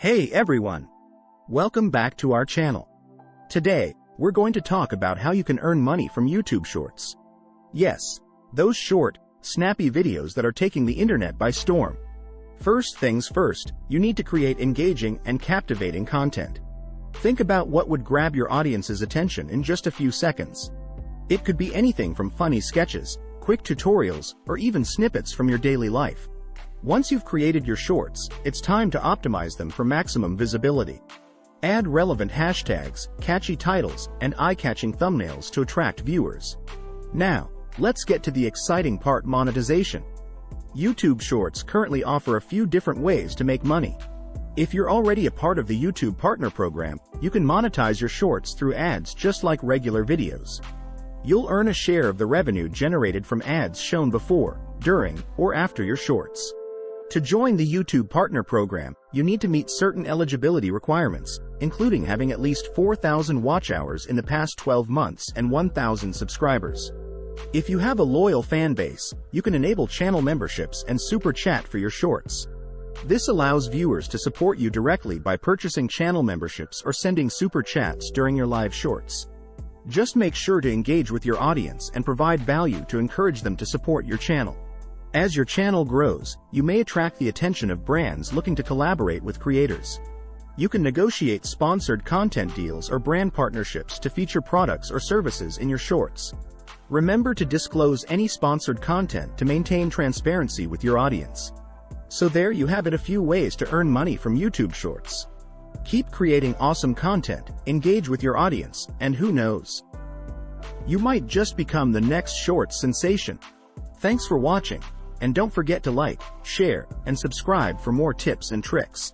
Hey everyone! Welcome back to our channel. Today, we're going to talk about how you can earn money from YouTube Shorts. Yes, those short, snappy videos that are taking the internet by storm. First things first, you need to create engaging and captivating content. Think about what would grab your audience's attention in just a few seconds. It could be anything from funny sketches, quick tutorials, or even snippets from your daily life. Once you've created your shorts, it's time to optimize them for maximum visibility. Add relevant hashtags, catchy titles, and eye-catching thumbnails to attract viewers. Now, let's get to the exciting part: monetization. YouTube Shorts currently offer a few different ways to make money. If you're already a part of the YouTube Partner Program, you can monetize your shorts through ads just like regular videos. You'll earn a share of the revenue generated from ads shown before, during, or after your shorts. To join the YouTube Partner Program, you need to meet certain eligibility requirements, including having at least 4,000 watch hours in the past 12 months and 1,000 subscribers. If you have a loyal fan base, you can enable channel memberships and super chat for your shorts. This allows viewers to support you directly by purchasing channel memberships or sending super chats during your live shorts. Just make sure to engage with your audience and provide value to encourage them to support your channel. As your channel grows, you may attract the attention of brands looking to collaborate with creators. You can negotiate sponsored content deals or brand partnerships to feature products or services in your shorts. Remember to disclose any sponsored content to maintain transparency with your audience. So there you have it, a few ways to earn money from YouTube Shorts. Keep creating awesome content, engage with your audience, and who knows, you might just become the next shorts sensation. Thanks for watching. And don't forget to like, share, and subscribe for more tips and tricks.